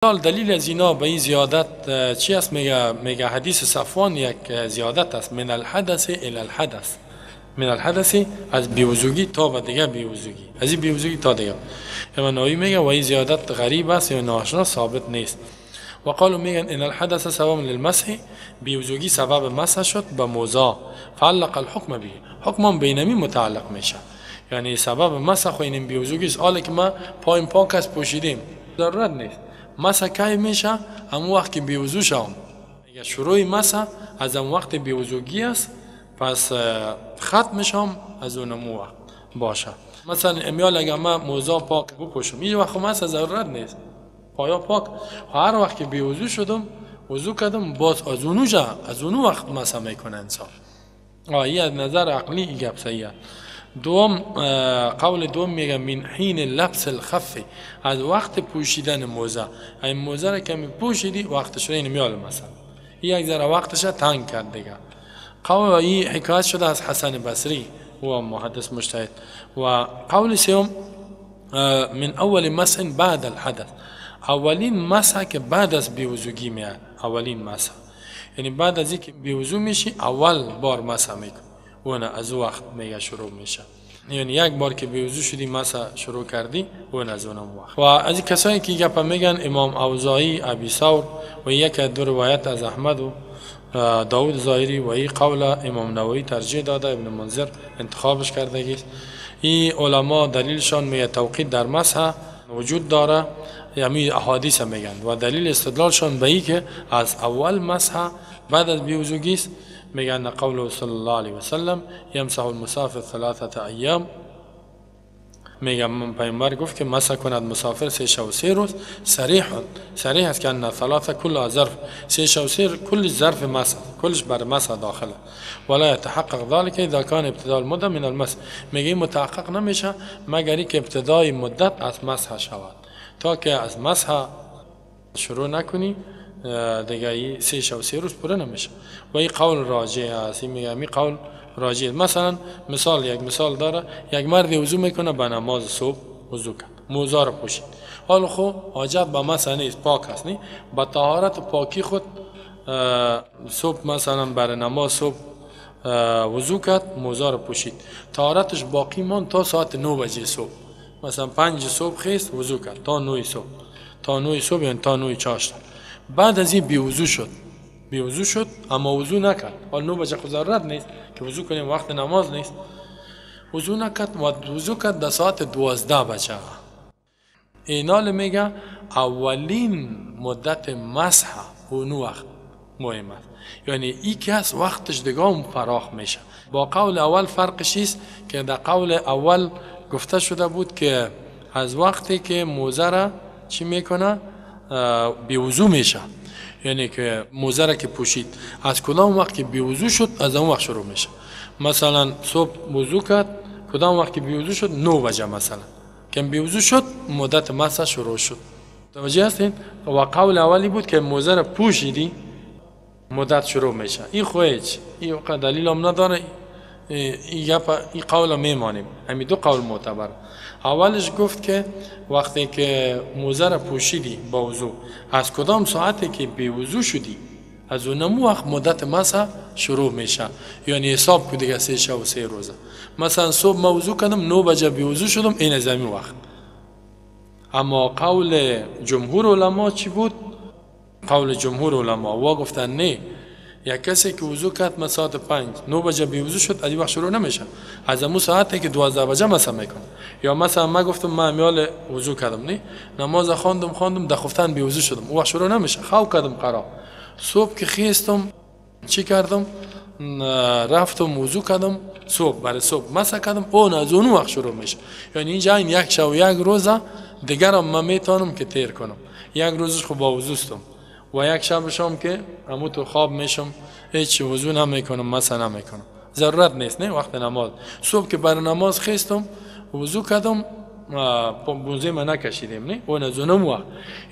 دلیل از اینا به این زیادت چی است؟ میگه حدیث صفوان یک زیادت است، من الحدث الى الحدث، من الحدث از بیوزگی تا به دیگه بیوزگی، از این بیوزگی تا دیگه. امام نووی میگه و این زیادت غریب است یا ناآشنا، ثابت نیست. و قالوا میگن ان الحدث سبب للمسح، بیوزگی سبب مسح شد به موضع، فعلق الحكم به، حکم بینمی متعلق میشه. یعنی سبب مسح خو این بیوزگی است. حالا که ما پایم پاک است پوشیدیم ضرورت نیست. مسح کی میشه؟ هم وقت که بیوضو شوم. اگه شروع مسح از اون وقت بیوزگی است، پس ختم میشم از اون وقت باشه. مثلا امیال اگه ما موضوع پاک بپوشم این وقت مسح ضرورت نیست، پایا پاک. هر وقت که بیوضو شدم وضو کردم باز از اون وقت مسح میکنه انسان. این از نظر عقلی این گپ صحیحه. دوم قول دوم میگه من حین لبس الخف، از وقت پوشیدن موزه. این موزه را که پوشیدی وقتش این میال مثلا یک ذره وقتش تنگ کرد دیگه. قول این حکایت شده از حسن بصری و محدث مجتهد. و قول سوم من اول مسح بعد الحدث، اولین مسح که بعد از بیوزگی میاد، اولین مسح یعنی بعد از اینکه بیوزو میشی اول بار مسح میکنی و نه از وقت میگه شروع میشه. یعنی یک بار که بیوزو شدی مسح شروع کردی و نه از اون وقت. و از این کسایی که گپ میگن امام اوزاعی، ابی ثور و یک دو روایت از احمد و داود ظاهری و این قول امام نووی ترجیح داده، ابن منذر انتخابش کرده است. این علما دلیلشان میگه توقیت در مسح وجود داره، یعنی احادیث میگن و دلیل استدلالشان به این که از اول مسح بعد از بیوزگی است. میگن قوله صلی الله علیه و سلم یمسح المسافر 3 ایام، میگم پیامبر گفت که مسح کند مسافر 3 شب و 3 روز. صریح است که ان 3 کل ظرف، 3 شب و 3 کل ظرف مسح، کلش بر مسح داخله. ولا يتحقق ذلك اذا كان ابتداء المده من المسح، میگه متحقق نمیشه مگر اینکه ابتدای مدت از مسح شود. تا که از مسح شروع نکنی دیگه 3 شب و 3 روز پوره نمیشه. و این قول راجع است. میگم این قول راجع. مثلا یک مثال داره، یک مرد وضو میکنه به نماز صبح وضو کرد، موزه رو پوشید. حالا خب حاجت به مسح نیست، پاک است، نه با طهارت و پاکی خود صبح مثلا برای نماز صبح وضو کرد، موزه رو پوشید، طهارتش باقی ماند تا ساعت 9 بجه صبح. مثلا 5 صبح خیست وضو کرد تا 9 صبح، تا 9 صبح یعنی تا 9 چاشت. بعد از این بیوضو شد اما وضو نکرد. حالا 9 بجه ضرورت نیست که وضو کنیم، وقت نماز نیست. وضو نکرد و وضو کرد در ساعت 12 بجه. اینال میگه اولین مدت مسح اون وقت مهم است، یعنی این که از وقتش دیگه هم فراخ میشه. با قول اول فرقش است که در قول اول گفته شده بود که از وقتی که موزه را چی میکنه بیوضو میشه، یعنی که موزه را که پوشید از کدام وقت که بیوضو شد از اون وقت شروع میشه. مثلا صبح وضو کرد، کدام وقت که بیوضو شد 9 بجه مثلا که بیوضو شد مدت مسح شروع شد. توجه هستین؟ و قول اولی بود که موزه را پوشیدی مدت شروع میشه. این خویج این دلیل هم نداره، این قول میمانیم. همین دو قول معتبر. اولش گفت که وقتی که موزه را پوشیدی با وضو از کدام ساعتی که بی وضو شدی از اون وقت مدت مسح شروع میشه، یعنی حساب کو دیگه 3 شب و 3 روزه. مثلا صبح ما وضو کردم 9 بجه بی وضو شدم، این از همین وقت. اما قول جمهور علما چی بود؟ قول جمهور علما وا گفتن نه، یک کسی که وضو کرد ساعت 5 9 بجه بی وضو شد از این وقت شروع نمیشه، از اون ساعتی که 12 بجه مسح میکنه. یا مثلا ما گفتم ما امیال وضو کردم، نه نماز خواندم در خفتن بی وضو شدم، اون وقت شروع نمیشه. خواب کردم قرار صبح که خیستم چی کردم؟ رفتم وضو کردم، صبح برای صبح مسح کردم، اون از اون وقت شروع میشه. یعنی اینجا این یک شب و یک روزه دیگر هم من میتونم که تیر کنم. یک روزش خب با وضو استم و یک شبشم که همو تو خواب میشم هیچ وضو نمیکنم، مسح نمیکنم، ضرورت نیست. نه وقت نماز صبح که برای نماز خیستم وضو کردم موزه من نکشیدم، نه اون از اون وقت.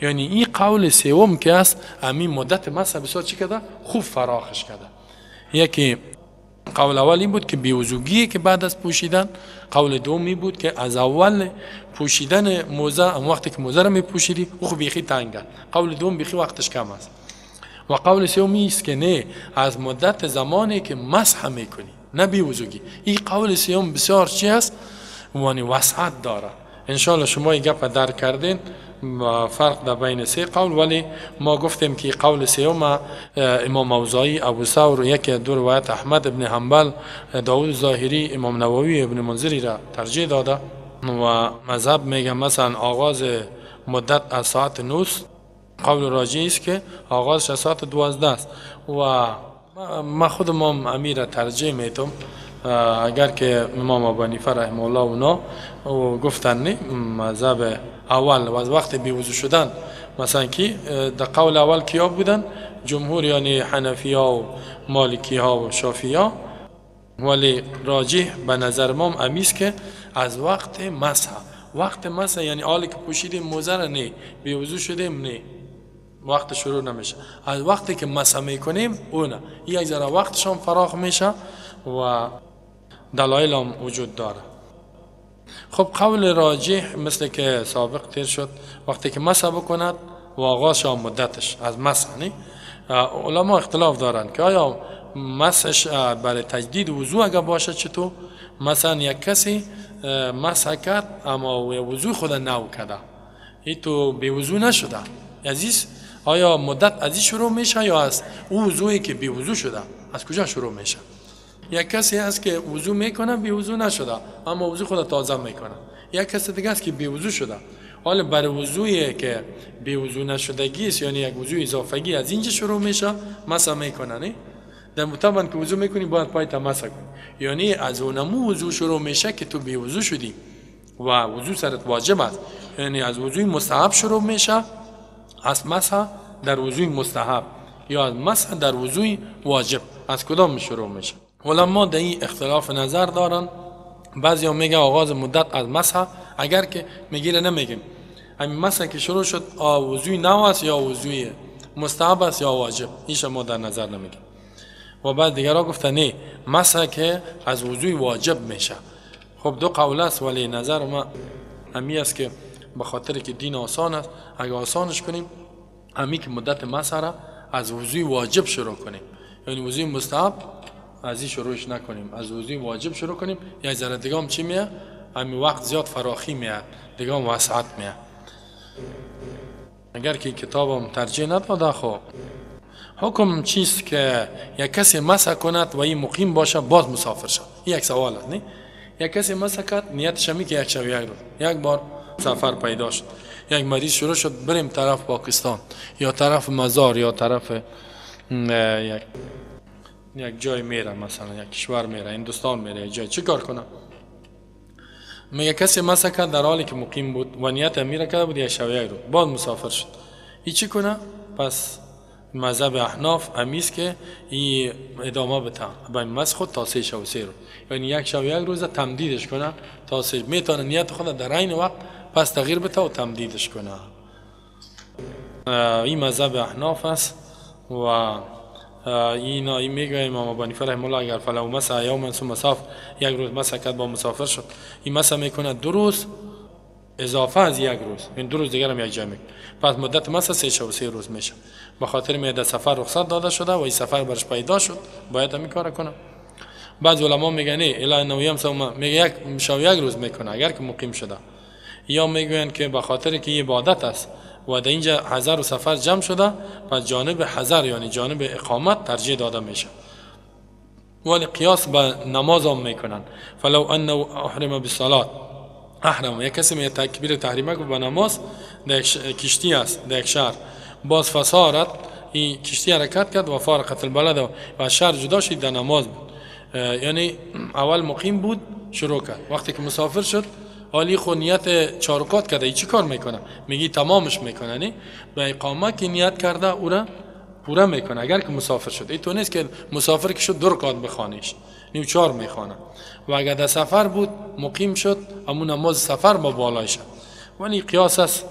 یعنی این قول سوم که است همین مدت مسح بسیار چی کرده خوب فراخش کرده. یکی قول اولی بود که بیوزوگی که بعد از پوشیدن، قول دومی بود که از اول پوشیدن موزه، وقتی که موزه رو میپوشیدی او بیخی تنگه، قول دوم بیخی وقتش کم است. و قول سومی است که نه، از مدت زمانی که مسح میکنی نه بیوزوگی. این قول سوم بسیار چی است؟ وانی وسعت داره. انشالله شما این گپ درک کردین فرق در بین سه قول. ولی ما گفتیم که قول سوم امام اوزاعی، ابو ثور، یکی دو روایت احمد ابن حنبل، داود ظاهری، امام نووی، ابن منذری را ترجیح داده و مذهب میگه مثلا آغاز مدت از ساعت 9. قول راجی است که آغازش از ساعت 12 است و ما خودم امیر ترجیح میتم، اگر که امام ابو حنیفه رحمه الله اونا گفتن نه مذهب اول و از وقت بیوضو شدن، مثلا کی در قول اول کیا بودن؟ جمهور یعنی حنفی ها و مالکی ها و شافعی ها. ولی راجح به نظر ما امیست که از وقت مسح، وقت مسح یعنی حالی که پوشیدیم موزه را نه بیوضو شدیم نه وقت شروع نمیشه، از وقتی که مسح میکنیم اونه یک ذره وقتشان فراخ میشه و دلایل هم وجود داره. خب قول راجح مثل که سابق تیر شد، وقتی که مسح بکند و آغاز مدتش از مسح نه. علما اختلاف دارن که آیا مسحش برای تجدید وضو اگر باشه چطور؟ مثلا یک کسی مسح کرد اما وضو خود نو کرده، این تو بی وضو نشده، عزیز آیا مدت از این شروع میشه یا از او وضویی که بی وضو شده از کجا شروع میشه؟ یک کسی هست که وضو میکنه بی وضو نشده اما وضو خود تازه میکنه، یک کسی دیگه است که بی وضو شده، حالا برای وضویی که بی وضو نشدگی است یعنی یک وضو اضافگی از اینجا شروع میشه مسح میکنه نه. در طبعا که وضو میکنی باید پای مسح کنی، یعنی از اونمو وضو شروع میشه که تو بی وضو شدی و وضو سرت واجب است، یعنی از وضوی مستحب شروع میشه، از مسح در وضوی مستحب یا از مسح در وضوی واجب، از کدام شروع میشه؟ علما در این اختلاف نظر دارن. بعضیا میگه آغاز مدت از مسح، اگر که میگیره نمیگیم همین مسح که شروع شد وضوی نو است یا وضوی مستحب است یا واجب، ایش ما در نظر نمیگیم. و بعد دیگرها گفتن نه مسح که از وضوی واجب میشه. خب دو قول است ولی نظر ما همی است که به خاطر که دین آسان است اگر آسانش کنیم همی که مدت مسح را از وضوی واجب شروع کنیم، یعنی وضوی مستحب از این شروعش نکنیم، از وضوی واجب شروع کنیم. یک ذره دیگه هم چی میاد؟ همین وقت زیاد فراخی میاد، دیگه هم وسعت میاد. اگر که کتابم ترجیح نداده خب حکم چیست که یک کسی مسح کند و این مقیم باشه باز مسافر شد؟ یک سوال است نه. یک کسی مسح کرد نیتش می که یک شب یک روز یک بار سفر پیدا شد، یک مریض شروع شد بریم طرف پاکستان یا طرف مزار یا طرف یک جای میره، مثلا یک کشور میره، هندوستان میره، یک جای چی کار کنه؟ میگه کسی مسح کرد در حالی که مقیم بود و نیت میره کرده بود یک شب یک روز بعد مسافر شد، این چی کنه؟ پس مذهب احناف امیست که این ادامه بده به مسح خود تا 3 شب و 3 روز، یعنی یک شب یک روز تمدیدش کنه تا 3 میتونه نیت خود در عین وقت پس تغییر بده و تمدیدش کنه. این مذهب احناف است و این میگه امام ابو حنیفه رحمه الله اگر فلو مسح یوما ثم سافر، یک روز مسح کرد با مسافر شد، این مسح میکنه 2 روز اضافه از یک روز، این 2 روز دیگر هم یک جا میکنه، پس مدت مسح 3 شب و 3 روز میشه. به خاطر میاد سفر رخصت داده شده و این سفر برش پیدا شد باید همین کار کنه. بعض علما میگن نه الا انه یمسح، میگه یک شب یک روز میکنه اگر که مقیم شده، یا میگن که به خاطر که این عبادت است و در اینجا حضر و سفر جمع شده پس جانب حضر یعنی جانب اقامت ترجیح داده میشه. ولی قیاس به نماز هم میکنن، فلو انه احرم بالصلاه، احرم یک کسی می تکبیر تحریمه که به نماز در کشتی است در یک شهر، باز فسارت این کشتی حرکت کرد و فارقت البلد و شهر جدا شد در نماز بود، یعنی اول مقیم بود شروع کرد، وقتی که مسافر شد حالی خود نیت 4 رکعت کرده، ای چی کار میکنه؟ میگی تمامش میکنه نه، به اقامه که نیت کرده او را پورا میکنه. اگر که مسافر شد این تو نیست که مسافر که شد 2 رکعت بخوانیش، نیو 4 میخوانه، و اگر در سفر بود مقیم شد همون نماز سفر با بالای شد. ولی قیاس است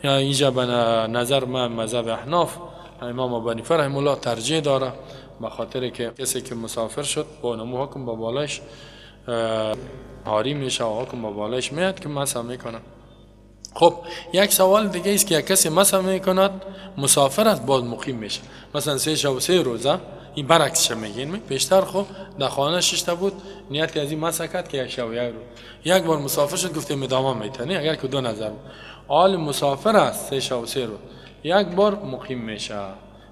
یا اینجا به نظر من مذهب احناف امام ابو حنیفه رحمه الله ترجیح داره به خاطر که کسی که مسافر شد با نمو حکم با بالایش حاری میشه و حکم با بالایش میاد که مسح میکنه. خب یک سوال دیگه است که یک کسی مسح میکند مسافر است باز مقیم میشه، مثلا 3 شب و 3 روزه، این برعکسش میگین. پیشتر خب در خانه 6 تا بود، نیت از این مسح کرد که 1 شب و 1 روز، یک بار مسافر شد گفتیم ادامه میتونی اگر که 2 نظر حال مسافر است 3 شب و 3 روز یک بار مقیم میشه.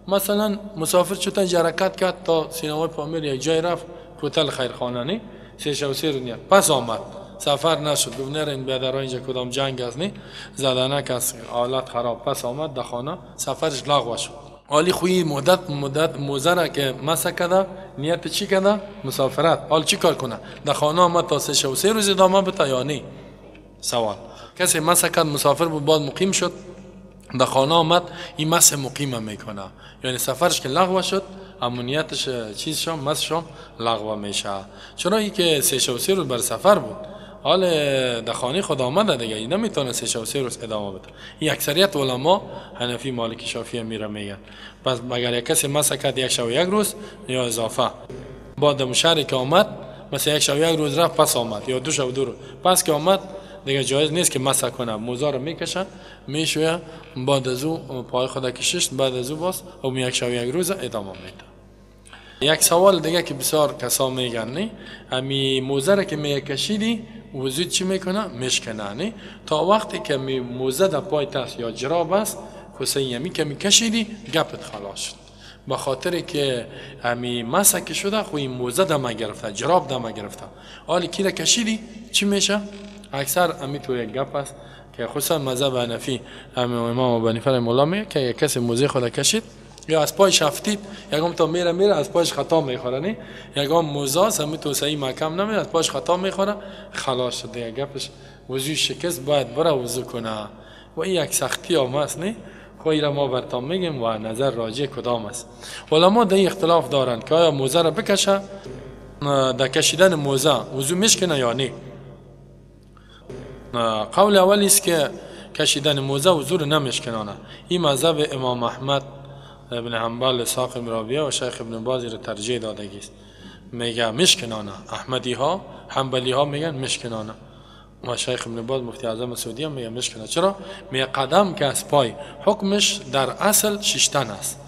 مثلا مسافر شد حرکت کرد تا سینمای پامیر یک جای رفت هتل خیرخانه نی 3 شب و 3 روز نیت پس آمد سفر نشد، گفت نره این بیادرها اینجا کدام جنگ است نی زدنک است حالت خراب، پس آمد در خانه سفرش لغو شد. حالی خوی مدت موزه که مسح کرده نیت چی کرده مسافرت، حال چی کار کنه در خانه آمد تا 3 شب و 3 روز ادامه بده یا نه؟ سوال کسی مسح کرد مسافر بود بعد مقیم شد در خانه آمد این مسح مقیم میکنه، یعنی سفرش که لغو شد امنیتش چیز شم مسح لغو میشه. چرا ای که 3 شب و 3 روز بر سفر بود حال در خانه خود آمده دیگه این نمیتونه 3 شب و 3 روز ادامه بده. این اکثریت علما حنفی مالکی شافعی میره میگن پس اگر یک کسی مسح کرد 1 شب و 1 روز یا اضافه بعد مشاری که آمد مثلا 1 شب و 1 روز رفت پس آمد یا 2 شب و 2 روز پس که آمد دیگه جایز نیست که مسح کنه، موزه رو میکشه میشویه بعد از او پای خود کشیش بعد از او باز او 1 شب و 1 روز ادامه میده. یک سوال دیگه که بسیار کسا میگن نه امی موزه را که میکشیدی وضو چی میکنه میشکنه نه تا وقتی که موزه در پای است یا جراب است حسین یمی که میکشیدی گپت خلاص شد، به خاطر که امی مسح که شده خو این موزه دم گرفته جراب دم گرفته حالی کی را کشیدی چی میشه؟ اکثر امی تو یک گپ است که خصوصا مذهب حنفی امام ابو حنیفه رحمه الله میگه که یک کسی موزه خود کشید یا از پایش افتید یکم تا میره از پایش خطا میخوره نه یکم موزه همی تو صحیح محکم نمیره از پایش خطا میخوره خلاص شده یک گپش وضو شکست باید بره وضو کنه و این یک سختی هم است نه خواهی را ما برتان میگیم و نظر راجع کدام است. علما در اختلاف دارند که آیا موزه را بکشه در کشیدن موزه وضو میشکنه یا نه. قول اول است که کشیدن موزه وضو را نمیشکنانه، این مذهب امام احمد ابن حنبل اسحاق بن راهویه و شیخ ابن باز را ترجیح داده است میگه میشکنانه، احمدی ها حنبلی ها میگن میشکنانه و شیخ ابن باز مفتی اعظم سعودی هم میگه میشکنه. چرا؟ میگه قدم که از پای حکمش در اصل ششتن است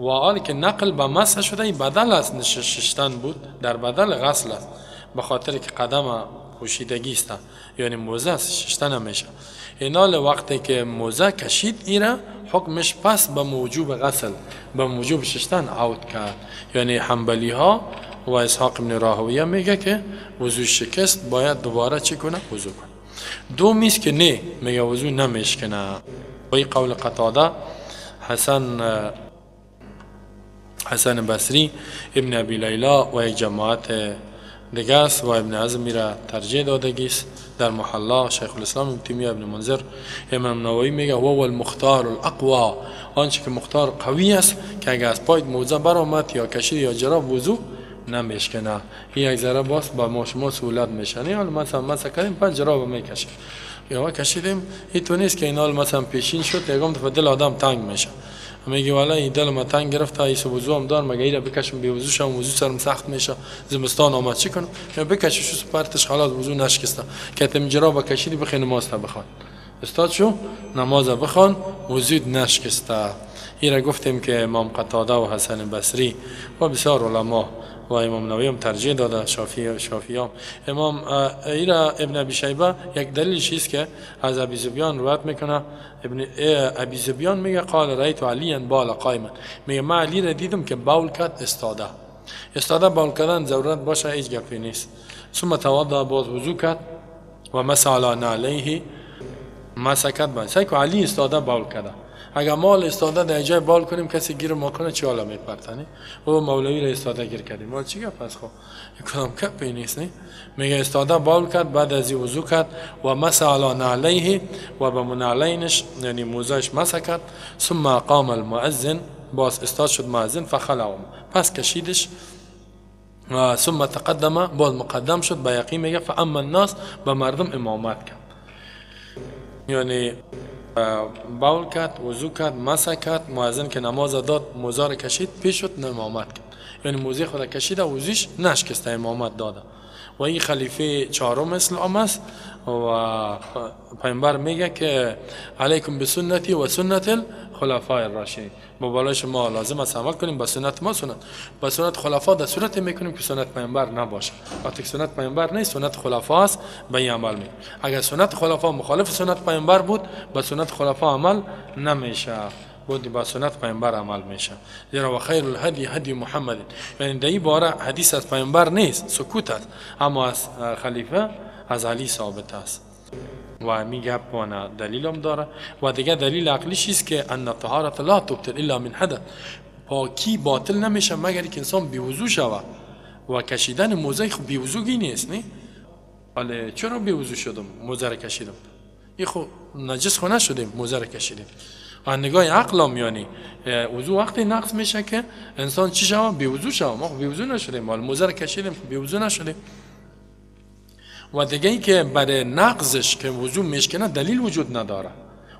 و حالی که نقل به مسح شده این بدل است ششتن بود در بدل غسل است به خاطر که قدم پوشیدگی است یعنی موزه ششتن میشه. اینال وقتی که موزه کشید ایره حکمش پس به موجوب غسل به موجوب ششتن عود کرد، یعنی حنبلی ها و اسحاق ابن راهویه میگه که وضو شکست باید دوباره چی کنه وضو کنه. دومیست که نه میگه وضو نمیشکنه و این قول قتاده حسن بصری ابن ابی لیلا و یک جماعت دیگه است و ابن حزم میره ترجیح داده است در محلا. شیخ الاسلام ابن تیمیه ابن منذر امام نووی میگه هو المختار الاقوا آنچه که مختار قوی است که اگه از پای موزه برآمد یا کشید یا جراب وضو نمیشکنه. این یک ذره باز با ما شما سهولت میشنه حالا مثلا کردیم پس جراب میکشیم یا کشیدیم این تو نیست که این حال مثلا پیشین شد یکم دفعه دل آدم تنگ میشه میگه والا این دل ما تنگ گرفت ایس وضو هم دار مگه ایرا بکشم به وضو شم وضو سرم سخت میشه زمستان اومد چی کنم یا بکشش شو پرتش خلاص وضو نشکسته که تم جراب کشیدی بخیر نماز تا بخوان استاد شو نماز بخوان وضو نشکسته. ایرا گفتیم که امام قتاده و حسن بصری و بسیار علما و امام نووی هم ترجیح داده شافعی هم امام ایرا ابن ابی شیبه یک دلیلش است که از ابی ذبیان روایت میکنه ابن ابی ذبیان میگه قال رایت علی بالا قائما میگه ما علی را دیدم که باول کرد استاده باول کردن ضرورت باشه هیچ گپی نیست. ثم توضا باز وضو کرد و مسح علی نعلیه مسح کرد باید سعی که علی استاده باول کرده اگر مال استاده در جای بال کنیم کسی گیر ما کنه چی حالا میپرتنی و مولوی را استاده گیر کردیم مال چی گپ است خب کدام گپی نیست نه میگه استاده بال کرد بعد از وضو کرد و مسح علی نعلیه و به نعلینش یعنی موزهش مسح کرد. ثم قام المؤذن باز استاد شد مؤذن فخلعهم پس کشیدش ثم تقدم باز مقدم شد به یقین میگه فاما الناس به مردم امامت کرد یعنی باول کرد، وضو کرد، مسح کرد، مؤذن که نماز داد موزه را کشید پیش شد امامت کرد، یعنی موزه خود کشید و وضوش نشکسته امامت داده. و این خلیفه چهارم اسلام است و پیامبر میگه که علیکم بسنتی و سنت الخلفاء الراشدین، با بالای شما لازم است عمل کنیم با سنت ما، با سنت خلفا در صورت میکنیم که سنت پیامبر نباشه. وقتی سنت پیامبر نیست سنت خلفا است به این عمل میکنیم. اگر سنت خلفا مخالف سنت پیامبر بود با سنت خلفا عمل نمیشه، بود با سنت پیامبر عمل میشه. زیرا و خیر الهدی هدی محمد، یعنی در این باره حدیث از پیامبر نیست، سکوت است، اما از خلیفه از علی ثابت است و میگه پانا دلیل هم داره. و دیگه دلیل عقلیش است که ان طهارت لا تبطل الا من حدث، پاکی باطل نمیشه مگر که انسان بی‌وضو شود و کشیدن موزه خب بی‌وضوگی نیست. نه ولی چرا بی‌وضو شدم موزه را کشیدم؟ این خب نجس خو نشدیم موزه را کشیدیم. و نگاه عقلم یعنی وضو وقتی نقض میشه که انسان چی شود؟ بی‌وضو شود. ما بی‌وضو نشدیم ولی موزه را کشیدیم بی‌وضو نشدیم. و دیگه ای که برای نقضش که وضو میشکنه دلیل وجود نداره،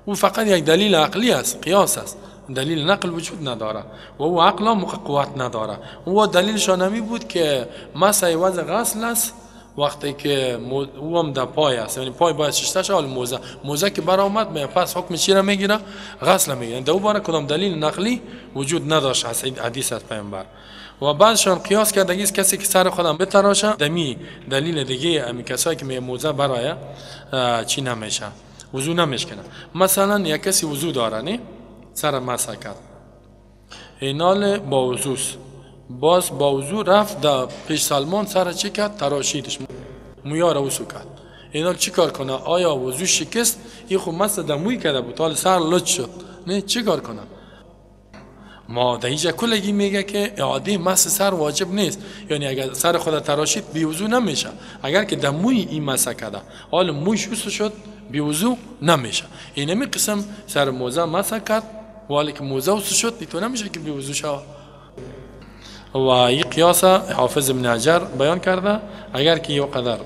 او فقط یک دلیل عقلی است، قیاس است، دلیل نقل وجود نداره و او عقل هم قوت نداره. او دلیلش نمی بود که مسح وضع غسل است وقتی که او هم در پای است، یعنی پای باید شسته شه، موزه که برآمد می پس حکم چی را میگیره؟ غسل میگیره. در او باره کدام دلیل نقلی وجود نداشت از حدیث از پیامبر. و بعدشان قیاس کردگی است کسی که سر خودم بتراشه دمی دلیل دیگه امی کسایی که می موزه برای چی نمیشه وضو نمیشکنه. مثلا یک کسی وضو داره نه سر مسح کرد اینال با وضوست، باز با وضو رفت در پیش سلمان سر چی کرد؟ تراشیدش، مویا را وضو کرد. اینال چی کار کنه؟ آیا وضو شکست؟ این خب مسح در موی کرده بود حال سر لط شد، نه چی کار کنه؟ ما در اینجا کلگی میگه که اعاده مسح سر واجب نیست، یعنی اگر سر خود تراشید بیوضو نمیشه. اگر که در موی این مسح کرده حال موی شست شد بیوضو نمیشه. اینمی قسم سر موزه مسح کرد ولی که موزه وست شد دیتو نمیشه که بیوضو شود. و این قیاس حافظ ابن حجر بیان کرده، اگر که یه قدر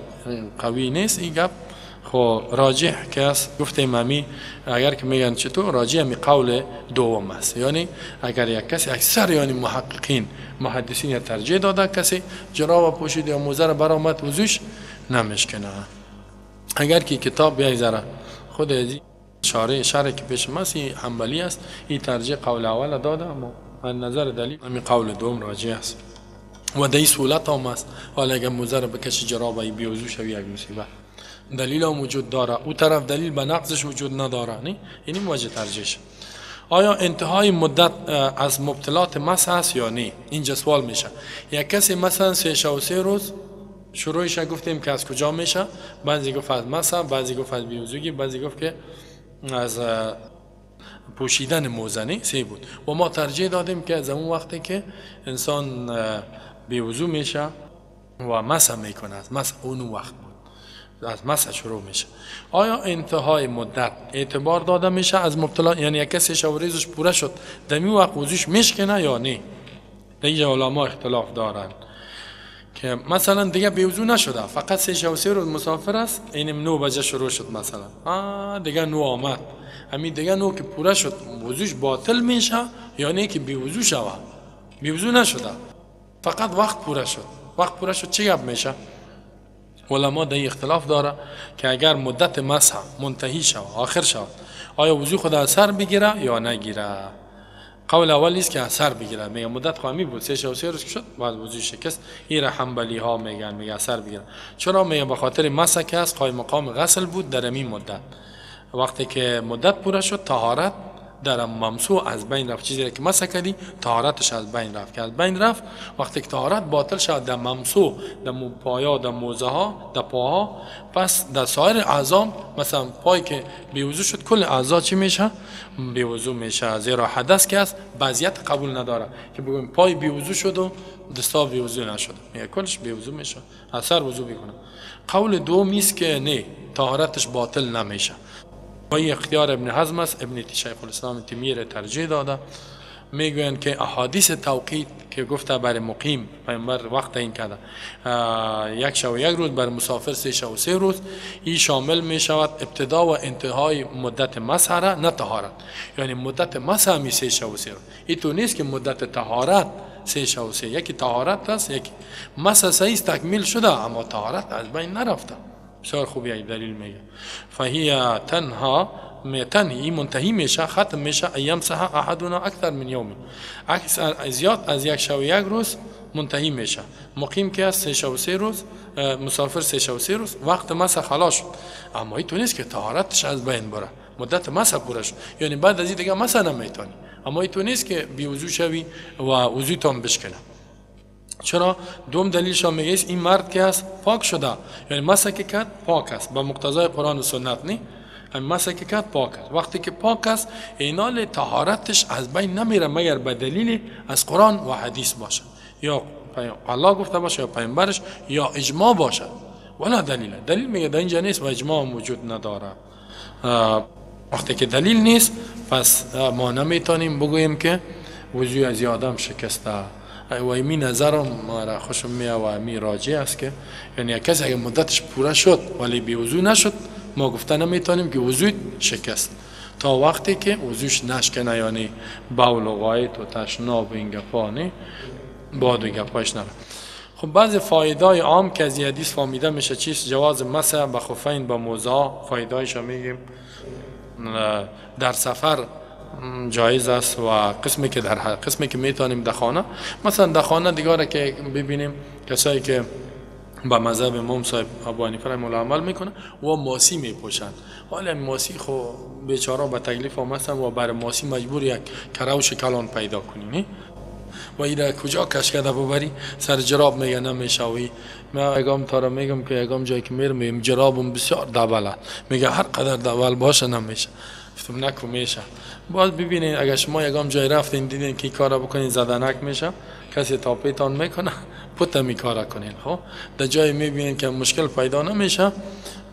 قوی نیست این گپ خو راجح که است گفته امامی، اگر که میگن چطور راجح می قول دوم است، یعنی اگر یک کسی اکثر یعنی محققین محدثین ترجیح داده کسی جراب پوشید یا موزه را برآمد وضوش نمیشکنه. اگر که کتاب یک ذره خود از شارح که پیش ماست حنبلی است این ترجیح قول اول داده، اما از نظر دلیل می قول دوم راجح است و در این صورت هم است. حالا اگر موزه را بکشی جراب ای بیوضو شوی یک مصیبت دلیل هم وجود داره، او طرف دلیل به نقضش وجود نداره، نه این وجه ترجیح. آیا انتهای مدت از مبتلات مسح است یا نه؟ اینجا سوال میشه. یک کسی مثلا 3 روز شروعش گفتیم که از کجا میشه، بعضی گفت از مسح، بعضی گفت از بیوضوگی، بعضی گفت که از پوشیدن موزه سه بود و ما ترجیح دادیم که از اون وقتی که انسان بیوضو میشه و مسح میکنه از مسح اون وقت از مسح شروع میشه. آیا انتهای مدت اعتبار داده میشه از مبتلا، یعنی یک کسی شوریزش پوره شد دمی وقت وضوش میشکنه یا نه؟ دیگه علما اختلاف دارن که مثلا دیگه بیوضو نشده فقط 3 روز مسافر است، این 9 بجه شروع شد مثلا دیگه 9 آمد، همین دیگه 9 که پوره شد وضوش باطل میشه یا نه که بیوضو شوه؟ بیوضو نشده فقط وقت پوره شد. وقت پوره شد چی گپ میشه؟ علما در اختلاف داره که اگر مدت مسح منتهی شود آخر شود آیا وضو خود اثر بگیره یا نگیره؟ قول اول است که اثر بگیره، میگه مدت خواهی بود 3 روز شد بعد وضو شکست، این را حنبلی ها میگن میگه اثر بگیره. چرا؟ میگه به خاطر مسح که است قائم مقام غسل بود در این مدت، وقتی که مدت پوره شد طهارت در ممسوح از بین رفت، چیزی که مسح کردی طهارتش از بین رفت، که از بین رفت وقتی که طهارت باطل شد در ممسوح در پایا در موزه ها در پاها، پس در سایر اعضا مثلا پای که بیوضو شد کل اعضا چی میشه؟ بیوضو میشه، زیرا حدث که است بعضیت قبول نداره که بگویم پای بیوضو شد و دستا بیوضو نشد، میگه کلش بیوضو میشه اثر وضو میکنه. قول دوم است که نه طهارتش باطل نمیشه و این اختیار ابن حزم است. ابن شیخ الاسلام تیمیه را ترجیح داده میگویند که احادیث توقیت که گفته برای مقیم پیامبر وقت این کرده 1 شب و 1 روز، بر مسافر 3 شب و 3 روز، این شامل می شود ابتدا و انتهای مدت مسح را، نه طهارت. یعنی مدت مسح همی 3 شب و 3 روز. این تو نیست که مدت طهارت 3 شب و 3، یکی طهارت است، یکی مسح صحیح تکمیل شده اما طهارت از بین نرفته. بسیار خوب یک دلیل میگه. فهی تنها تنهی منتهی میشه، ختم میشه ایام صح احدنا اکثر من یوم، اکثر زیاد از 1 شب و 1 روز منتهی میشه. مقیم که از 3 شب و 3 روز، مسافر 3 شب و 3 روز، وقت مسح خلاص شد. اما این تو نیست که طهارتش از بین بره، مدت مسح پوره شد، یعنی بعد از این دیگه مسح نمیتونی. اما این تو نیست که بی وضو شوی و وضوت هم بشکنه. چرا؟ دوم دلیلش هم میگه این مرد که است پاک شده، یعنی مسح که کرد پاک است با مقتضای قرآن و سنت. نه هم مسح که کرد پاک است. وقتی که پاک است اینال طهارتش از بین نمیره مگر به دلیل از قرآن و حدیث باشه، یا الله گفته باشه یا پیامبرش یا اجماع باشه، ولا دلیل میگه در اینجا نیست و اجماع موجود نداره. وقتی که دلیل نیست پس ما نمیتونیم بگوییم که وضوی از آدم شکسته. و این نظرم ما خوشم میاد و می راجع است که یعنی کسی اگه مدتش پوره شد ولی بی وضو نشد، ما گفته نمیتونیم که وضو شکست تا وقتی که وضوش نشکنه، یعنی بول و غایط و تشناب و این گپا نه، باد و گپاش نره. خب بعضی فایدهای عام که از این حدیث فهمیده میشه چیست؟ جواز مسح به خفین با موزا. فایدهایش میگیم در سفر جایز است و قسمی که در قسمی که میتونیم در خانه، مثلا در خانه دیگه که ببینیم کسایی که با مذهب امام صاحب ابو حنیفه رحمه الله عمل میکنه و ماسی میپوشن، حالا ماسی خو بیچاره به تکلیف آمدن و بر ماسی مجبور یک کراوش کلان پیدا کنی و اینا کجا کشکده ببری سر جراب میگه نمیشوی. من اگام تا را میگم که اگام جایی که میرم جرابم بسیار دبله، میگه هر قدر دبل باشه نمیشه. گفتم نکو میشه. باز ببینید اگر شما یگام جای رفتین دیدین که کارا بکنین زدنک میشه، کسی تاپیتان میکنه پوت می کارا کنین. خب در جای میبینین که مشکل پیدا نمیشه،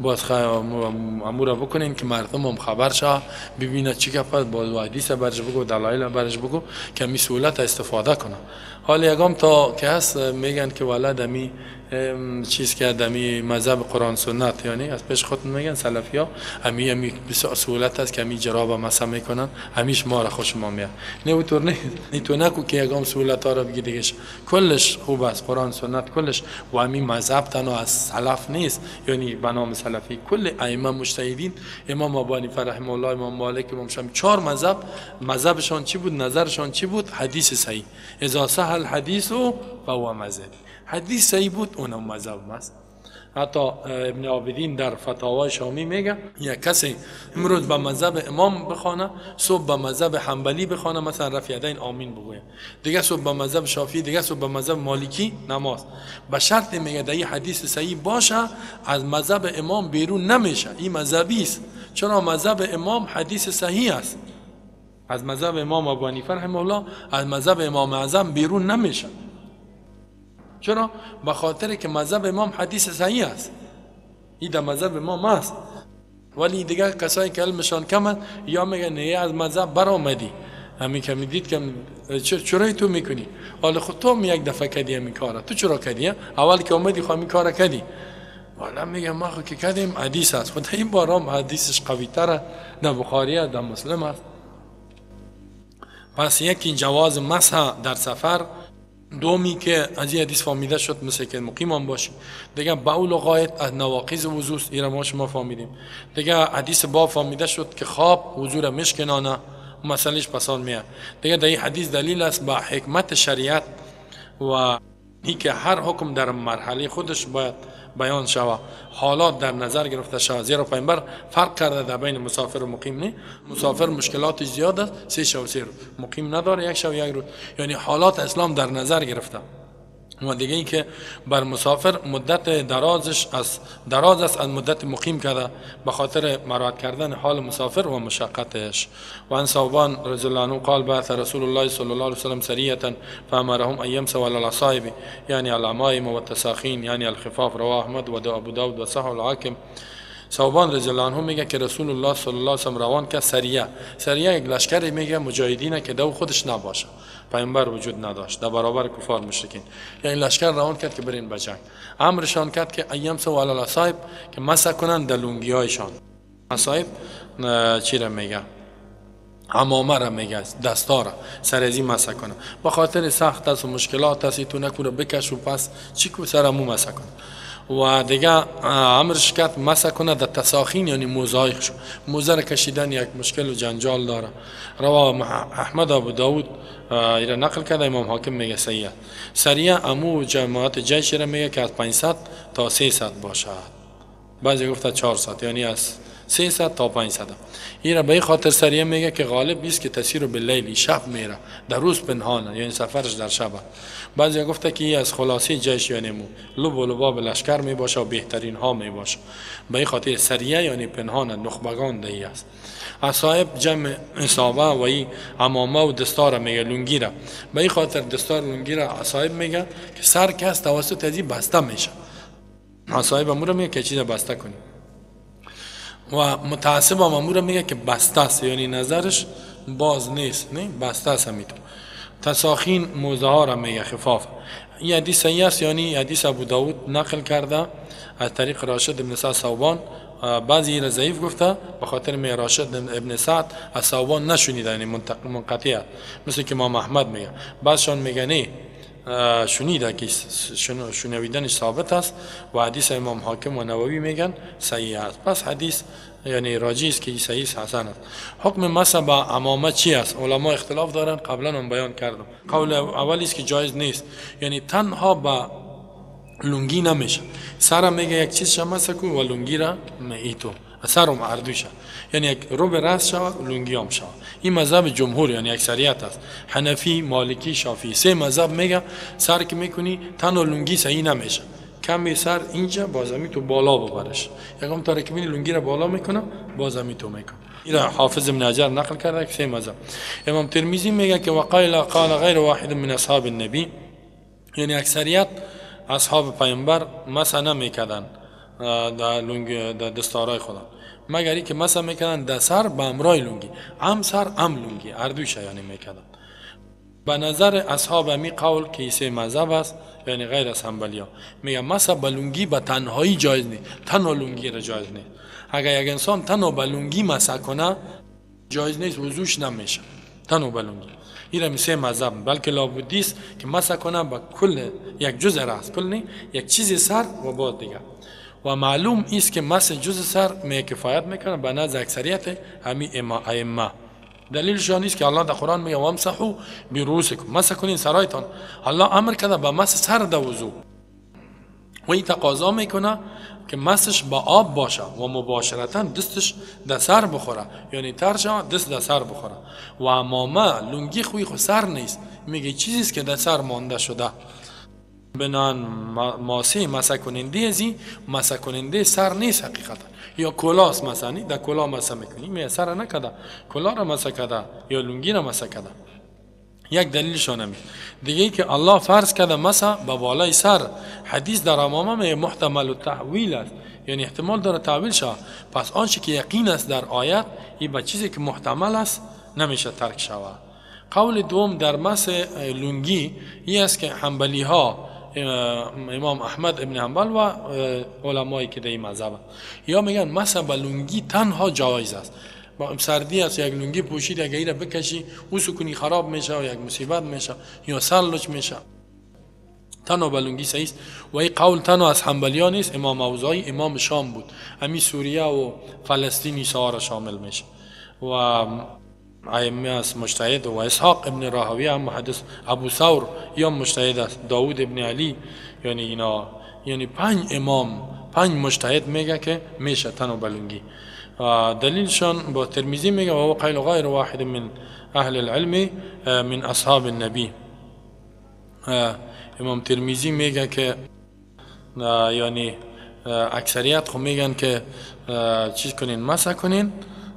باز امور بکنین که مردم هم خبر شه، ببینه چی گپ با حدیث برش بگو، دلایل برش بگو که می سهولت استفاده کنه. حالا یگام تا که هست میگن که ولد می چیز که دمی مذهب قرآن سنت، یعنی از پیش خودتون میگن سلفیا همی بسیار سهولت است که همی جراب مسح میکنن، همیش ما را خوش ما میاد. نه اونطور نه تو نکو که یگام سهولت ها را بگی دیگه کلش خوب است قرآن سنت کلش، و همی مذهب تنها از سلف نیست، یعنی به نام سلفی کل ائمه مجتهدین، امام ابو حنیفه رحمه الله، امام مالک، امام شافعی، 4 مذهبشان چی بود؟ نظرشان چی بود؟ حدیث صحیح. اذا صح الحدیث فهو مذهب. حدیث صحیح بود اونم مذهب است. حتی ابن عابدین در فتاوای شامی میگه یک کسی امروز به مذهب امام بخونه، صبح به مذهب حنبلی بخونه، مثلا رفع یدین آمین بگوید، دیگه صبح به مذهب شافعی، دیگه صبح به مذهب مالکی نماز، به شرط میگه در این حدیث صحیح باشه از مذهب امام بیرون نمیشه، این مذهبی است. چرا؟ مذهب امام حدیث صحیح است، از مذهب امام ابو حنیفه رحمه الله، از مذهب امام اعظم بیرون نمیشه. چرا؟ به خاطر که مذهب امام حدیث صحیح است، این در مذهب امام است. ولی دیگه کسایی که علمشان کمن یا میگن نه از مذهب برآمدی، همین که میدید که چرا تو میکنی؟ حالا خود تو یک دفعه کردی همین کارا، تو چرا کردی؟ اول که اومدی خو همین کارا کردی. والا میگم ما خو که کردیم حدیث است، خود این بارام حدیثش قوی تره، در بخاری در مسلم است. پس یکی جواز مسح در سفر، دومی که از این حدیث فهمیده شد مثل که مقیم هم باشی، دیگه بول و غایط از نواقض وضو است، این ما شما فهمیدیم. دیگه حدیث باب فهمیده شد که خواب وضو را مشکنانه، مسئلهش پسان میاد. دیگه در این حدیث دلیل است با حکمت شریعت و این که هر حکم در مرحله خودش باید بیان شود، حالات در نظر گرفته شود، زیرا پیامبر فرق کرده در بین مسافر و مقیم. نه مسافر مشکلاتش زیاد است، 3 شب و 3 روز، مقیم نداره 1 شب و 1 روز، یعنی حالات اسلام در نظر گرفته. و دیگه این که بر مسافر مدت دراز است از مدت مقیم کرده به خاطر مراعات کردن حال مسافر و مشقتش. و ان ثوبان رضی الله عنه قال بعث رسول الله صلی الله علیه وسلم سریه فامرهم ان يمسوا على العصائب یعنی العمائم والتساخین یعنی الخفاف، رواه احمد و ابو داود و صححه الحاکم. ثوبان رضی الله عنه میگه که رسول الله صلی الله علیه و روان که سریه یک لشکر میگه مجاهدینه که دو خودش نباشه، پیامبر وجود نداشت در برابر کفار مشرکین، یعنی لشکر روان کرد که برین بجنگ. امرشان کرد که ایام سو علی الاصایب که مسح کنن در لنگی هایشان. اصایب چی را میگه؟ عمامه را میگه، دستاره سر ازی مسح کنه. به خاطر سخت است و مشکلات است تو نکنه بکش و پس چی کو سر مو مسح کنه. و دیگه امرش کرد مسح کنه در تساخین، یعنی موزایخ شو. موزه را کشیدن یک مشکل و جنجال داره. روا احمد ابو داود ایره نقل کرده، امام حاکم میگه صحیح. سریه امو جماعت جیش را میگه که از 500 تا 300 باشد، بعضی گفته 400، یعنی از 300 تا 500. این به این خاطر سریه میگه که غالب نیست که تسیر باللیل، شب میره، در روز پنهانه، یعنی سفرش در شب. بعضی گفته که این از خلاصه جیش، یعنی لب و لباب لشکر می باشه و بهترین ها می باشه. به این خاطر سریه یعنی پنهانه، نخبگان دهی است. اصحاب جمع اصابه و این عمامه و دستار میگه لنگی را. به این خاطر دستار لنگی را اصحاب میگه که سر کس توسط ازی بسته میشه. اصحاب امور میگه که چیز بسته کنی. و متعصب امور میگه که بسته است، یعنی نظرش باز نیست، نه بسته است همیتون. تساخین موزه ها را میگه خفاف. این حدیث صحیح است، یعنی حدیث ابو داود نقل کرده از طریق راشد ابن سعد ثوبان. بعضی را ضعیف گفته به خاطر می راشد ابن سعد از ثوبان نشنیده، یعنی منقطع، مثل که امام احمد میگه. بعضشان میگه نه شنیده که شنویدنش ثابت است و حدیث امام حاکم و نووی میگن صحیح است. پس حدیث یعنی راجی است که صحیح حسن است. حکم مسح با عمامه چی است؟ علما اختلاف دارن، قبلا هم بیان کردم. قول اولی است که جایز نیست، یعنی تنها با لنگی نمیشه. سر میگه یک چیز مسح کن و لنگی را ایتو سرم اردوشه، یعنی یک رو به راست شود لنگی هم شود. این مذهب جمهور یعنی اکثریت است. حنفی، مالکی، شافعی، سه مذهب میگه سر که میکنی تن و لنگی صحیح نمیشه، کمی سر اینجا بازمی تو بالا ببرش، یکم تا که لنگی را بالا میکنه بازمی تو میکنه. این حافظ ابن حجر نقل کرده که سه مذهب. امام ترمذی میگه که قال غیر واحد من اصحاب النبی، یعنی اکثریت اصحاب پیامبر مسح نمیکردن در لنگ در دستارای خدا، مگر اینکه مسح میکردن در سر به امرای لنگی، هم سر هم لنگی اردوش یعنی میکردن. به نظر اصحاب امی قول که سه مذهب است، یعنی غیر از حنبلیا، میگه مسح به لنگی به تنهایی جایز نیست، تن و لنگی را جایز نیست. اگر یک انسان تن و به لنگی مسح کنه جایز نیست، وضوش نمیشه تن و به لنگی. این سه مذهب، بلکه لابودی است که مسح کنه به کل یک جزء راس، کل نه یک چیز سر و بعد دیگه. و معلوم است که مسح جزء سر می کفایت میکنه به نزد اکثریت همین ائمه. دلیلشان است که الله در قرآن میگه وامسحوا برؤوسکم، مسح کنین سرایتان. الله امر کرده به مسح سر در وضو، و این تقاضا میکنه که مسحش با آب باشه و مباشرتا دستش در سر بخوره، یعنی ترشا دست در سر بخوره. و عمامه لنگی خوی خو سر نیست، میگه چیزی است که در سر مانده شده. بنان ماسه مسح کننده ازی مسح کننده سر نیست حقیقتا، یا کلاس مثلا در کلا مسح میکنی، می سر نکده کلا را مسح کده یا لنگی را مسح کده. یک دلیلشان همین. دیگه ای که الله فرض کرده مسح به بالای سر، حدیث در عمامه محتمل التحویل است، یعنی احتمال داره تعویل شه. پس آنچه که یقین است در آیت، این به چیزی که محتمل است نمیشه ترک شود. قول دوم در مسح لنگی این است که حنبلی ها، امام احمد ابن حنبل و علمایی که در این مذهب یا میگن مسح به لنگی تنها جایز است. با سردی است یک لنگی پوشید اگه ایره بکشی او سکونی خراب میشه و یک مصیبت میشه یا سرلج میشه، تنها به لنگی صحیح است. و این قول تنها از حنبلیان نیست، امام اوزاعی امام شام بود، همین سوریه و فلسطینی سوار شامل میشه. و ائمه از مجتهد و اسحاق ابن راهویه هم محدث، ابو ثور یا مجتهد است، داود ابن علی، یعنی اینا یعنی 5 امام 5 مجتهد میگه که میشه تنها به لنگی. دلیلشان با ترمذی میگه و قیل غیر واحد من اهل العلم من اصحاب النبی. امام ترمذی میگه که یعنی اکثریت خو میگن که چیز کنین مسح کنین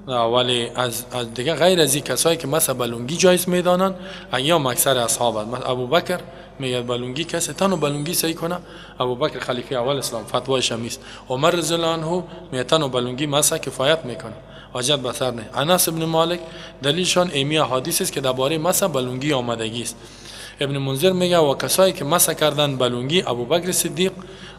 ولی از دیگه غیر از این کسایی که مثلا بلونگی جایز میدانن ایام اکثر اصحاب هست. مثلا ابو بکر میگه بلونگی کسی تنو بلونگی صحیح کنه، ابو بکر خلیفه اول اسلام فتوایش همیست. عمر رضی الله عنه میگه تنو بلونگی مثلا کفایت میکنه، حاجت به سر نه. انس ابن مالک دلیلشان ایمی حدیث است که درباره مثلا بلونگی آمدگی است. ابن منذر میگه و کسایی که مسح کردن بلونگی ابو بکر صدیق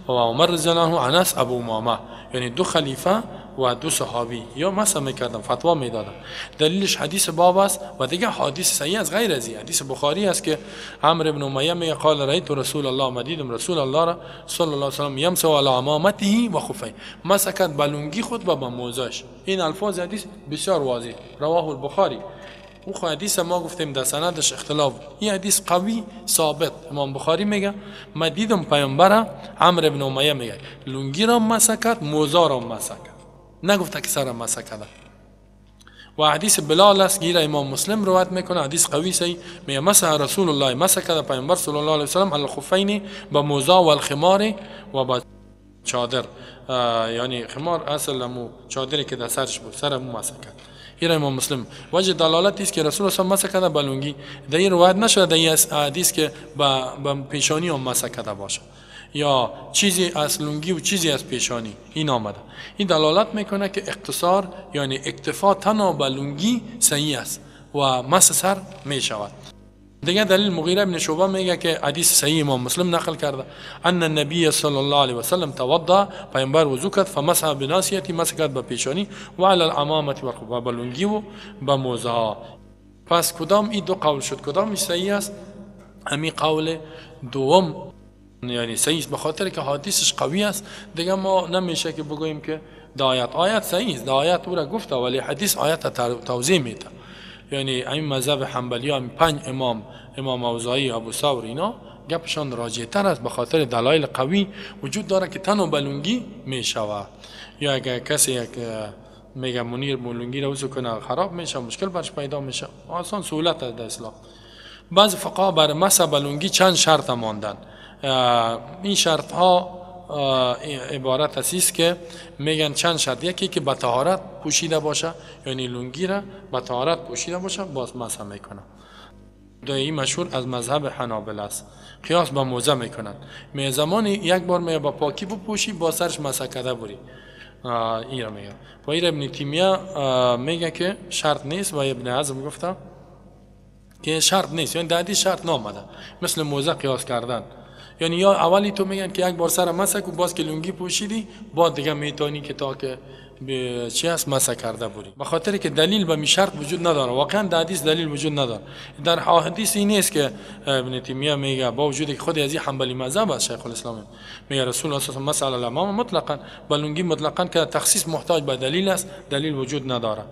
و عمر رضی الله عنه، انس، ابو امامه، یعنی دو خلیفه و دو صحابی یا مسح میکردن، فتوا میدادن. دلیلش حدیث باب است و دیگه حدیث صحیح از غیر از این حدیث بخاری است که عمرو بن امیه میگه قال رأیت رسول الله، مدیدم رسول الله را صلی الله علیه و سلم یمسح علی عمامته و خفیه، مسح کرد بلونگی خود و با موزهش. این الفاظ حدیث بسیار واضح، رواه البخاری. او حدیث ما گفتیم در سندش اختلاف، این حدیث قوی ثابت. امام بخاری میگه من دیدم پیامبر، عمرو بن امیه میگه لنگی را مسح کرد، موزه را مسح کرد، نگفت که سر مسح کرد. و حدیث بلال است گیر امام مسلم روایت میکنه، حدیث قوی سی میگه مسح رسول الله، مسح کرد پیامبر صلی الله علیه و سلم الخفین با موزه و الخمار و با چادر، یعنی خمار اصل مو چادری که در سرش بود، سر مو مسح کرد. این امام مسلم وجه دلالت است که رسول الله مسح کرده بلونگی، در این روایت نشده در این حدیث که با پیشانی هم مسح کرده باشه یا چیزی از لونگی و چیزی از پیشانی. این آمده، این دلالت میکنه که اختصار یعنی اکتفا تنها بلونگی صحیح است و مسح سر میشود. دیگه دلیل مغیره ابن شعبه میگه که حدیث صحیح امام مسلم نقل کرده ان النبی صلی الله علیه و سلم توضا، پیامبر وضو کرد، فمسح بناصیتی، مسح کرد به پیشانی، و علی العمامه و بلونگی و به موزه. پس کدام این دو قول شد؟ کدام صحیح است؟ همین قول دوم یعنی صحیح، به خاطر که حدیثش قوی است. دیگه ما نمیشه که بگوییم که آیت صحیح است، آیت او را گفته ولی حدیث آیت توضیح میده. یعنی این مذهب حنبلی ها، 5 امام اوزاعی، ابو ثور، اینا گپشان راجع تر است، به خاطر دلایل قوی وجود داره که تن و بلونگی میشود. یا اگر کسی یک میگه منیر بلونگی رو وضو کنه خراب میشه، مشکل برش پیدا میشه، آسان سهولت است در اسلام. بعض فقها بر مسح بلونگی چند شرط ماندن. این شرط ها عبارت است که میگن چند شرط، یکی که به طهارت پوشیده باشه، یعنی لنگی را به طهارت پوشیده باشه باز مسح میکنه. این مشهور از مذهب حنابلة است. قیاس به موزه میکنن، می زمانی یک بار می با پاکی بپوشی با سرش مسح کرده بری. این را میگه. و این ابن تیمیه میگه که شرط نیست و ابن حزم گفته که شرط نیست، یعنی دادی شرط نامده، مثل موزه قیاس کردن. یعنی یا اولی تو میگن که یک بار سر مسح کو، باز که لنگی پوشیدی بعد دیگه میتونی که تا که به چی است مسح کرده بری، به خاطر که دلیل به می شرط وجود نداره. واقعا در حدیث دلیل وجود نداره. در حدیث این نیست که ابن تیمیه میگه با وجودی که خود از این حنبلی مذهب است، شیخ الاسلام میگه رسول الله صلی الله علیه و سلم مسح الامام مطلقاً، بلونگی مطلقاً که تخصیص محتاج به دلیل است، دلیل وجود نداره.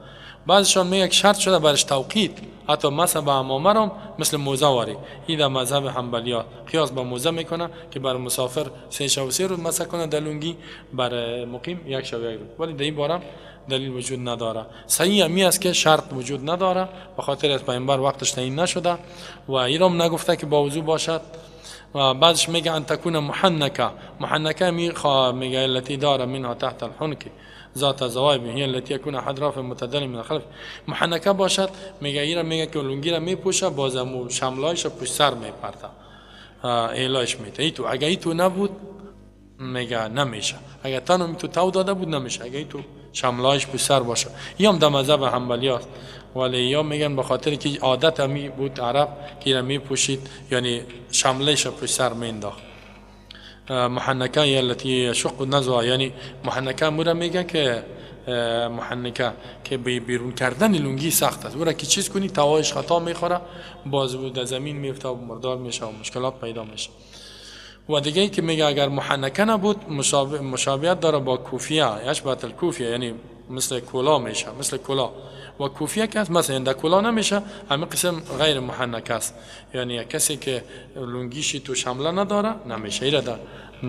بعضشان میگه یک شرط شده برش توقیت، حتی مسح به عمامه را مثل موزه واری. این در مذهب حنبلیات قیاس به موزه میکنه که بر مسافر 3 شب و 3 روز مسح کنه در لنگی، بر مقیم 1 شب و 1 روز. ولی در این باره دلیل وجود نداره. صحیح می است که شرط وجود نداره، به خاطر از پیامبر وقتش تعیین نشده و ایرام نگفته که با وضو باشد. و بعدش میگه ان تکون محنکه میگه التي دار منها تحت الحنک ذات زوایب هي التي يكون احد راف متدل من الخلف. محنکه باشد میگه ایرا میگه که لنگی را میپوشه، بازم شملایش پشت سر میپرده، ایلاش میته. ایتو اگه ایتو نبود میگه نمیشه، اگه تنو تو تو داده بود نمیشه، اگه ایتو شملایش پشت سر باشه. یا در مذهب حنبلی است، ولی یا میگن به خاطر که عادت همی بود عرب که را میپوشید، یعنی شملایش پشت سر مینداخت. محنکه التي يشق النزوه، یعنی محنکه مورا میگه که محنکه که بیرون کردن لنگی سخت است، ورا که چیز کنی توایش خطا میخوره، باز در زمین میفته و مردار میشه و مشکلات پیدا میشه. و دیگه که میگه اگر محنکه نبود مشابهت داره با کوفیه، یشبه الکوفیه، یعنی مثل کلا میشه، مثل کلا. و کوفیه که مثلا در کلا نمیشه، همین قسم غیر محنکه است، یعنی کسی که لنگیشی تو شمله نداره نمیشه. ایره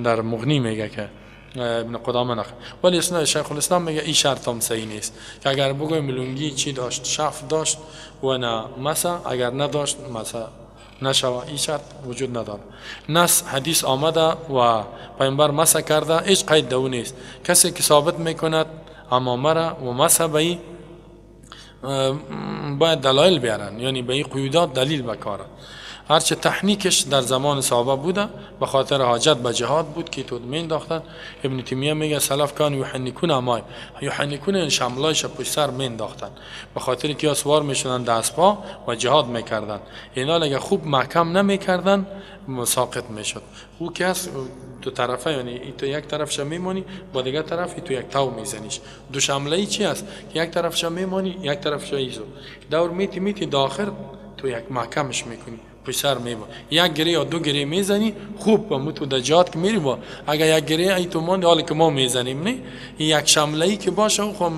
در مغنی میگه که ابن قدامه نخ. ولی شیخ الاسلام میگه این شرط هم صحیح نیست، که اگر بگویم لنگی چی داشت، شف داشت و نه مسح، اگر نداشت مسح نشوه، این شرط وجود نداره. نص حدیث آمده و پیامبر مسح کرده، هیچ قید دو نیست. کسی که ثابت میکند عمامه را و مسح به باید دلایل بیارن، یعنی به این قیودات دلیل بکارن. هرچه تحنیکش در زمان صحابه بوده به خاطر حاجت به جهاد بود که تو مینداختن. ابن تیمیه میگه سلف کان یحنکون امای، یحنکون شملایش پشت سر مینداختن به خاطر که سوار میشدن دست پا و جهاد میکردن. اینا اگه خوب محکم نمیکردن ساقط میشد. او که از دو طرفه، یعنی ای تو یک طرفش میمونی با دیگه طرف تو یک تاو میزنیش. دو شمله ای چی است که یک طرفش میمونی یک طرفش ایزو دور میتی داخل تو یک محکمش میکنی پشت سر میبا. یک گره یا دو گره میزنی خوب با تو دجات که میری با. اگر یک گره ای تو ماند حالی که ما میزنیم نه، یک شمله ای که باشه خب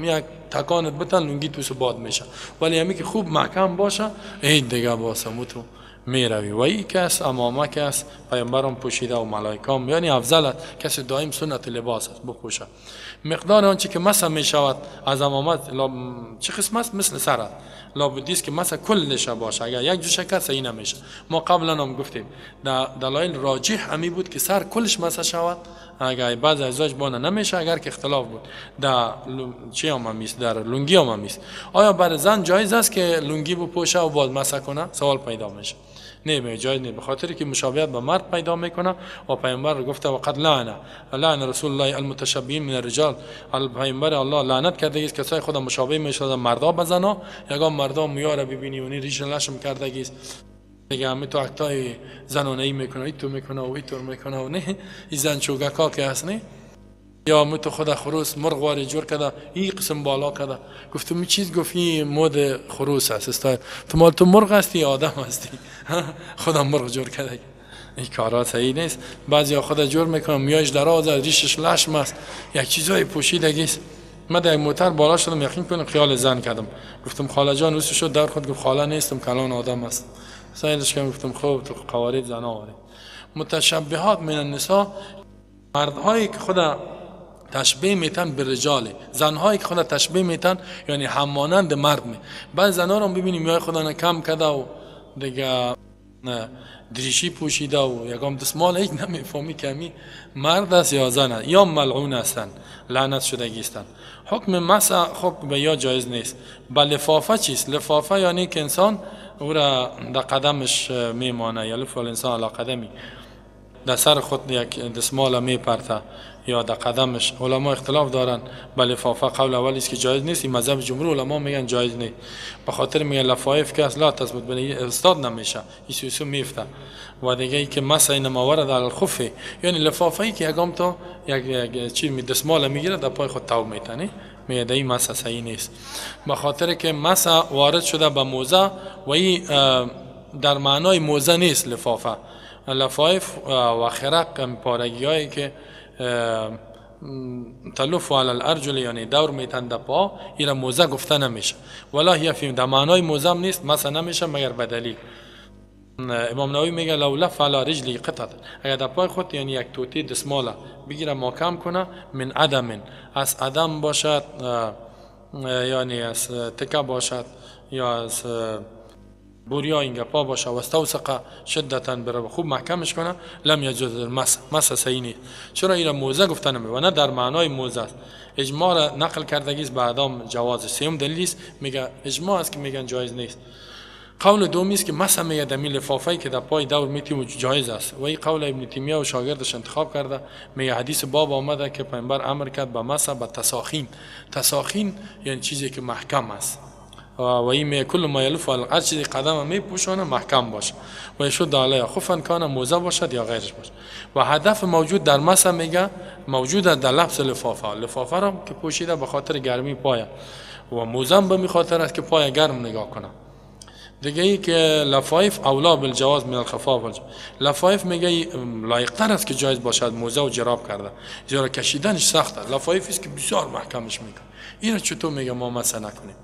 یک تکانت بتن لنگی تو ثبات میشه، ولی همی که خوب محکم باشه این دیگه باسه تو میروی. و این کس امامه کس پیامبرم پوشیده و ملائکام، یعنی افضل کسی دائم سنت لباس است بپوشه. مقدار آنچه که مسح میشود از امامت چه قسم است مثل سرت لابدیست که مسح کلش باشه. اگر یک جو شکست صحیح نمیشه. ما قبلا هم گفتیم دلایل راجح همی بود که سر کلش مسح شود، اگر بعض ازاش بانه نمیشه اگر که اختلاف بود در چی هم میست در لنگی هم میست. آیا بر زن جایز است که لنگی بپوشه و باز مسح کنه؟ سوال پیدا میشه. نه جایز نه، به خاطر که مشابهت به مرد پیدا میکنه و پیامبر گفته وقد لعن رسول الله المتشبهین من الرجال. پیامبر الله لعنت کرده است کسای خود مشابه میشدن مردا به زنا. یگان مردا میاره ببینی اونی ریش لشم کرده است دیگه همه تو اکتای زنانه ای میکنه، ای تو میکنه و ای تو میکنه و نه این زن چوگکا که هست نه، یا همه تو خود خروس مرغ واری جور کرده این قسم بالا کرده. گفتم می چیز گفتی مود خروس هست استایل تو مال تو مرغ هستی آدم هستی خودم مرغ جور کرده. این کارا صحیح نیست. بعضیا خود جور میکنه میایش دراز ریشش لشم است یک چیزای پوشیدگی است. من در موتر بالا شدم یقین کنم خیال زن کردم. گفتم خاله جان روز شد در خود گفت خاله نیستم کلان آدم است. سایلش کردم گفتم خوب تو قوارید زن آوری. متشبهات من النساء مردهایی که خود تشبیه میتن به رجال، زنهایی که خود تشبیه میتن یعنی همانند مرد می. بعض زنها رو ببینیم میای خدا کم کرده و دیگه دریشی پوشیده و یکم دستمال هیچ نمیفهمی که می مرد است یا زن است یا ملعون هستن لعنت شدگی هستن. حکم مسح خب به یا جایز نیست. با لفافه چیست؟ لفافه یعنی که انسان او را در قدمش میمانه، یا لف الانسان علی قدمی در سر خود یک دستمال میپرته یا در قدمش. علما اختلاف دارن. بله لفافه قول اولی است که جایز نیست. این مذهب جمهور علما میگن جایز نیست، به خاطر میگن لفایف که اصلا تثبت بنی استاد نمیشه ایسوسو میفته. و دیگه ای که مسح انما ورد علی الخف، یعنی لفافه ای که یگام تو یک چیز می دستمال میگیره در پای خود تو میتنه میگه این مسح صحیح نیست، به خاطر که مسح وارد شده به موزه و این در معنای موزه نیست. لفافه لفایف و خرق پارگی هایی که تلف علی الارجل یعنی دور میتن در پا، این موزه گفته نمیشه. ولا هی فی در معنای موزه نیست مسح نمیشه مگر به دلیل. امام نووی میگه لو لف علی رجلی قطعه، اگر در پای خود یعنی یک توتی دستماله بگیره محکم کنه من عدم از عدم باشد، یعنی از تکه باشد یا از بوریا اینگه پا باشه و استوسقه شدتا بره خوب محکمش کنه لم یجوز مسح صحیح نیست. چرا این موزه گفته نمی و نه در معنای موزه است. اجماع را نقل کردگی است بعدام جواز. سوم دلیل است میگه اجماع است که میگن جایز نیست. قول دومی است که مسح میگه دمی لفافه‌ای که در پای دور میتی جایز است و این قول ابن تیمیه و شاگردش انتخاب کرده. میگه حدیث باب آمده که پیامبر امر کرد به مسح به تساخین. تساخین یعنی چیزی که محکم است و این کل ما یلف هر چیزی قدم می پوشانه محکم باشه و یشد علیه خفن کانه موزه باشد یا غیرش باشه. و هدف موجود در مسح میگه موجود در لفظ لفافه. لفافه را که پوشیده به خاطر گرمی پای و موزه به خاطر است که پای گرم نگاه کنه. دیگه ای که لفایف اولا بالجواز من الخفاف. لفایف میگه لایق‌تر است که جایز باشد موزه و جراب کرده، زیرا کشیدنش سخته. لفایف است که بسیار محکمش میکنه. اینو چطور میگه ما مسح نکنیم؟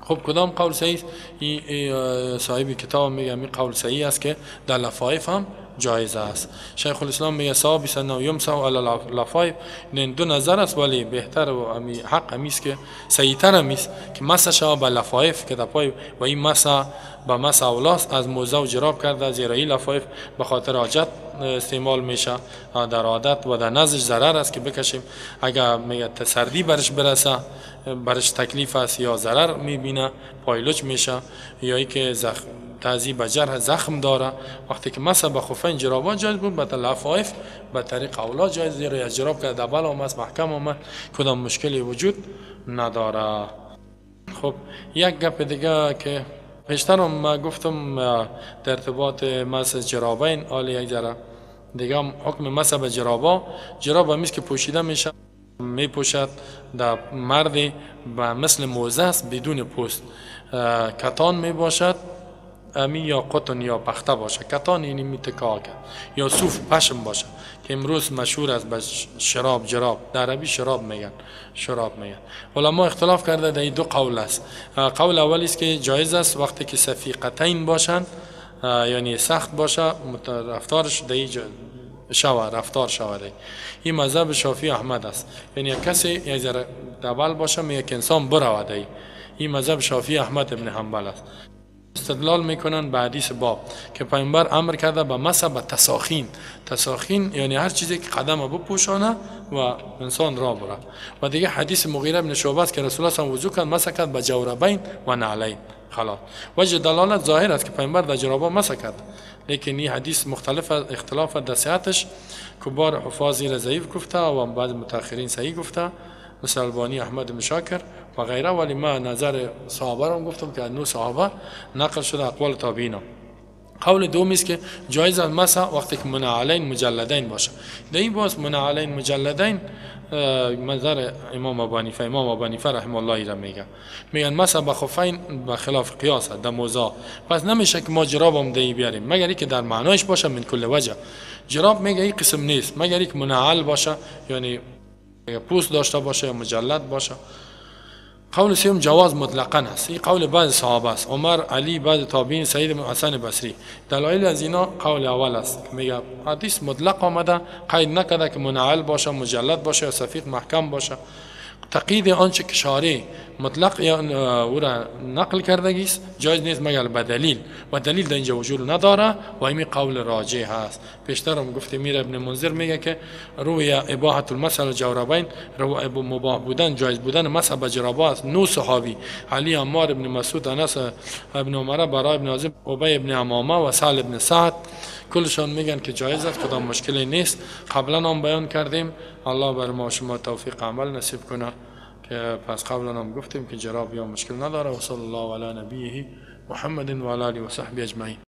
خب کدام قول صحیح است؟ این صاحب کتاب میگه می قول صحیح است که در لفایف هم جایز است. شیخ الاسلام میگه ثابت انه یمسح علی اللفایف، این دو نظر است ولی بهتر و حق همیست که صحیح‌تر همیست که مسح شود به لفایف که در پای و این مسح به مسح اولاست از موزه و جراب کرده، زیرا این لفایف به خاطر حاجت استعمال میشه در عادت و در نزش ضرر است که بکشیم. اگر میگه سردی برش برسه برش تکلیف است یا ضرر میبینه پایلوچ میشه یا ای که تعذیب به جرح زخم داره، وقتی که مسح به خفین جرابا جایز بود به لفایف به طریق اولا جایز، زیرا یا جراب که دبل آمد محکم آمد کدام مشکلی وجود نداره. خب یک گپ دیگه که پیشتر ما گفتم در ارتباط مسح جرابین، حالا یک ذره دیگه حکم مسح به جراب همیست که پوشیده میشه می پوشد در مردی به مثل موزه است بدون پوست، کتان می باشد امی یا قطن یا پخته باشه، کتان اینی میتکا کرد یا صوف پشم باشه که امروز مشهور است به شراب جراب، در عربی شراب میگن. علما اختلاف کرده در این دو قول است. قول اولی است که جایز است وقتی که صفیقتین باشند، یعنی سخت باشه رفتارش رفتار شود. این مذهب شافعی احمد است، یعنی کسی یک ذره دبل باشه میگه که انسان برود. این مذهب شافعی احمد ابن حنبل است. استدلال میکنن به حدیث باب که پیامبر امر کرده به مسح به تساخین یعنی هر چیزی که قدم بپوشانه و انسان را بره. و دیگه حدیث مغیره بن شعبه است که رسول الله صلی الله علیه و آله وضو کرد مسح کرد به جوربین و نعلین. خلاص وجه دلالت ظاهر است که پیامبر در جرابا مسح کرد، لیکن این حدیث اختلاف در صحتش. کبار حفاظ را ضعیف گفته و بعض متأخرین صحیح گفته مثل البانی، احمد بن شاکر و غیره، ولی ما نظر صحابه را گفتم که نو صحابه نقل شده اقوال تابعین. قول دوم است که جایز است مسح وقتی که منعلین مجلدین باشه. در این باز منعلین مجلدین نظر امام ابو حنیفه رحمه الله را میگن مسح به خفین به خلاف قیاس در موزه، پس نمیشه که ما جرابم دی بیاریم مگر اینکه در معنایش باشه من کل وجه. جراب میگه این قسم نیست مگر اینکه منعل باشه، یعنی پوست داشته باشه یا مجلد باشه. قول سوم جواز مطلقاً است. این قول بعض صحابه است، عمر، علی، بعض تابعین، سعید حسن بصری. دلایل از اینا قول اول است، میگه حدیث مطلق آمده، قید نکرده که منعل باشه، مجلد باشه یا صفیق محکم باشه. تقیید آنچه که شارع مطلق یا او را نقل کردگی است جایز نیست مگر به دلیل، و دلیل در اینجا وجود نداره و این قول راجح است. پیشتر هم گفتیم میر ابن منذر میگه که روی اباحه المسح الجوربین، رو مباح بودن جایز بودن مسح به جرابا است. 9 صحابی علی، عمار ابن مسعود، انس ابن عمر، براء ابن عازب، ابی ابن امامه و سهل ابن سعد کلشان میگن که جایز است، کدام مشکلی نیست. قبلا هم بیان کردیم، الله بر ما شما توفیق عمل نصیب کنه که پس قبلا هم گفتیم که جراب یا مشکل نداره. و صلی الله علی نبیه محمد و علی آله و صحبه اجمعین.